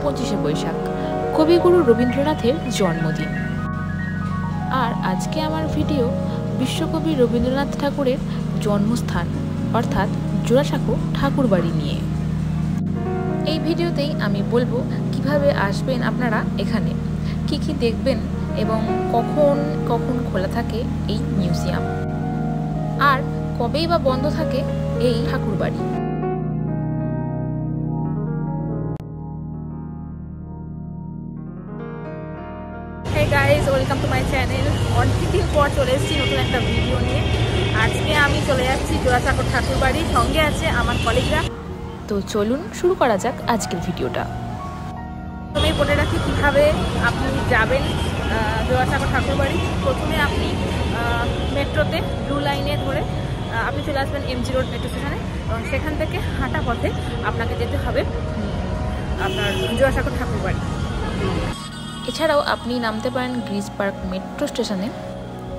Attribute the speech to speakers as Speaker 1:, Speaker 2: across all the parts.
Speaker 1: 25শে বৈশাখ, কবিগুরু রবীন্দ্রনাথের জন্মদিন। আর আজকে আমার ভিডিও বিশ্বকবি রবীন্দ্রনাথ ঠাকুরের জন্মস্থান অর্থাৎ জোড়াসাঁকো ঠাকুরবাড়ি নিয়ে। এই ভিডিওতেই আমি বলবো কিভাবে আসবেন আপনারা এখানে, কি কি দেখবেন এবং কখন কখন খোলা থাকে এই মিউজিয়াম, আর কবেই বা বন্ধ থাকে এই ঠাকুরবাড়ি।
Speaker 2: Hey guys, welcome to my channel. অনেকদিন পর চলে এসেছি নতুন একটা ভিডিও নিয়ে। আজকে আমি চলে যাচ্ছি জোড়াসাঁকো ঠাকুরবাড়ি, সঙ্গে আছে আমার কলিগরা।
Speaker 1: তো চলুন শুরু করা যাক আজকের ভিডিওটা।
Speaker 2: প্রথমে বলে রাখি কীভাবে আপনি যাবেন জোড়াসাঁকো ঠাকুরবাড়ি। প্রথমে আপনি মেট্রোতে ব্লু লাইনে ধরে আপনি চলে আসবেন এমজি রোড মেট্রো স্টেশনে, এবং সেখান থেকে হাঁটা পথে আপনাকে যেতে হবে আপনার জোড়াসাঁকো ঠাকুরবাড়ি।
Speaker 1: এছাড়াও আপনি নামতে পারেন গ্রিজ পার্ক মেট্রো স্টেশনে,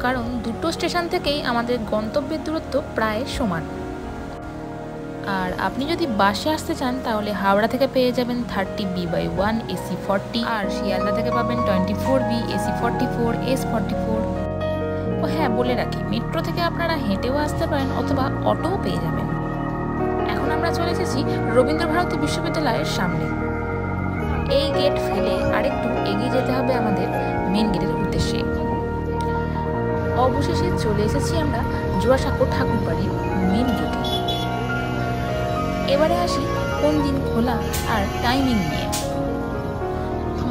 Speaker 1: কারণ দুটো স্টেশন থেকেই আমাদের গন্তব্যের দূরত্ব প্রায় সমান। আর আপনি যদি বাসে আসতে চান তাহলে হাওড়া থেকে পেয়ে যাবেন 30B/1 AC 40, আর শিয়ালদা থেকে পাবেন 24B AC 44 S 44। ও হ্যাঁ, বলে রাখি মেট্রো থেকে আপনারা হেঁটেও আসতে পারেন অথবা অটোও পেয়ে যাবেন। এখন আমরা চলে এসেছি রবীন্দ্রভারতী বিশ্ববিদ্যালয়ের সামনে। এই গেট ফেলে আরেকটু এগিয়ে যেতে হবে আমাদের মেন গেটের উদ্দেশ্যে। অবশেষে চলে এসেছি আমরা জোড়াসাঁকো ঠাকুরবাড়ির মেন গেটে। এবারে আসি কোন দিন খোলা আর টাইমিং নিয়ে।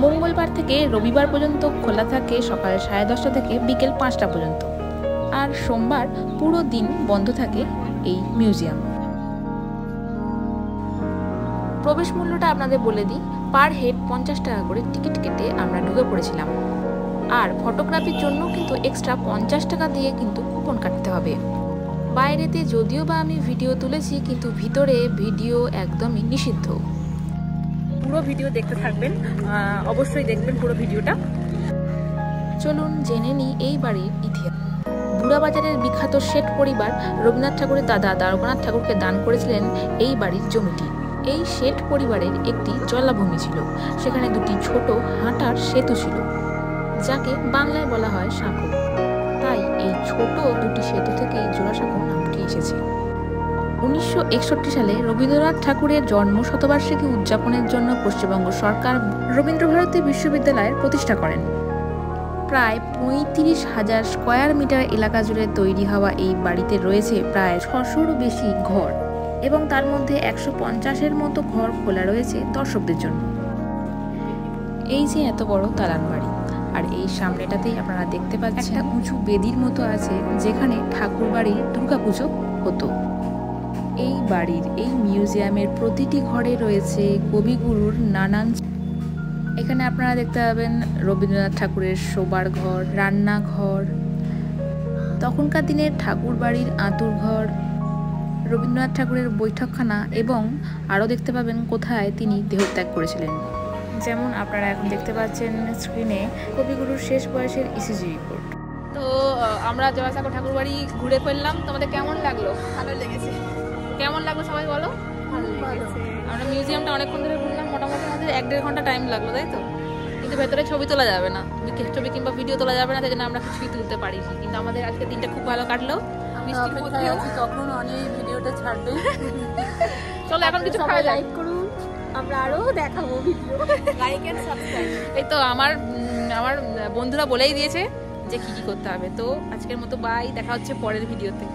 Speaker 1: মঙ্গলবার থেকে রবিবার পর্যন্ত খোলা থাকে সকাল 10:30 থেকে বিকেল 5টা পর্যন্ত, আর সোমবার পুরো দিন বন্ধ থাকে এই মিউজিয়াম। প্রবেশ মূল্যটা আপনাদের বলে দিই, পার হেড 50 টাকা করে টিকিট কেটে আমরা ঢুকে পড়েছিলাম। আর ফটোগ্রাফির জন্য কিন্তু এক্সট্রা 50 টাকা দিয়ে কিন্তু কুপন কাটতে হবে। বাইরেতে যদিও বা আমি ভিডিও তুলেছি, কিন্তু ভিতরে ভিডিও একদমই নিষিদ্ধ।
Speaker 2: পুরো ভিডিও দেখতে থাকবেন, অবশ্যই দেখবেন পুরো ভিডিওটা।
Speaker 1: চলুন জেনে নিই এই বাড়ির ইতিহাস। বুড়াবাজারের বিখ্যাত শেঠ পরিবার রবীন্দ্রনাথ ঠাকুরের দাদা দ্বারকানাথ ঠাকুরকে দান করেছিলেন এই বাড়ির জমিটি। এই শেঠ পরিবারের একটি জলাভূমি ছিল, সেখানে দুটি ছোট হাঁটার সেতু ছিল, যাকে বাংলায় বলা হয় সাঁকো। তাই এই ছোট দুটি সেতু থেকেই জোড়াসাঁকো নামটি এসেছে। 1961 সালে রবীন্দ্রনাথ ঠাকুরের জন্ম শতবার্ষিকী উদযাপনের জন্য পশ্চিমবঙ্গ সরকার রবীন্দ্রভারতী বিশ্ববিদ্যালয়ের প্রতিষ্ঠা করেন। প্রায় 35,000 স্কয়ার মিটার এলাকা জুড়ে তৈরি হওয়া এই বাড়িতে রয়েছে প্রায় 600-র বেশি ঘর, এবং তার মধ্যে 150-এর মতো ঘর খোলা রয়েছে দর্শকদের জন্য। এই যে এত বড় দালান বাড়ি, আর এই সামনেটাতেই আপনারা দেখতে পাচ্ছেন একটা উঁচু বেদির মতো আছে, যেখানে ঠাকুর বাড়ির দুর্গাপুজো হতো। এই বাড়ির এই মিউজিয়ামের প্রতিটি ঘরে রয়েছে কবিগুরুর নানান। এখানে আপনারা দেখতে পাবেন রবীন্দ্রনাথ ঠাকুরের শোবার ঘর, রান্নাঘর, তখনকার দিনের ঠাকুর বাড়ির আঁতুর ঘর, রবীন্দ্রনাথ ঠাকুরের বৈঠকখানা, এবং আরও দেখতে পাবেন কোথায় তিনি দেহত্যাগ করেছিলেন। যেমন আপনারা এখন দেখতে পাচ্ছেন স্ক্রিনে কবিগুরুর শেষ বয়সের ইসিজি রিপোর্ট।
Speaker 2: তো আমরা জোড়াসাঁকো ঠাকুরবাড়ি ঘুরে ফেললাম। তোমাদের কেমন লাগলো?
Speaker 3: ভালো লেগেছে।
Speaker 2: কেমন লাগলো সবাই বলো?
Speaker 3: ভালো লেগেছে।
Speaker 2: আমরা মিউজিয়ামটা অনেকক্ষণ ধরে ঘুরলাম, মোটামুটি আমাদের 1-1.5 ঘন্টা টাইম লাগলো, তাই তো? কিন্তু ভেতরে ছবি তোলা যাবে না, ছবি কিংবা ভিডিও তোলা যাবে না, তাই জন্য আমরা কিছুই তুলতে পারিনি। কিন্তু আমাদের আজকে দিনটা খুব ভালো কাটলো।
Speaker 3: তখন অনেক ভিডিওটা ছাড়বে।
Speaker 2: চলো এখন কিছু খাওয়া যাক।
Speaker 3: লাইক করুন, আমরা আরো দেখাবো ভিডিও। Like and subscribe.
Speaker 2: এই তো আমার বন্ধুরা বলেই দিয়েছে যে কি কি করতে হবে। তো আজকের মতো বাই, দেখা হচ্ছে পরের ভিডিওতে।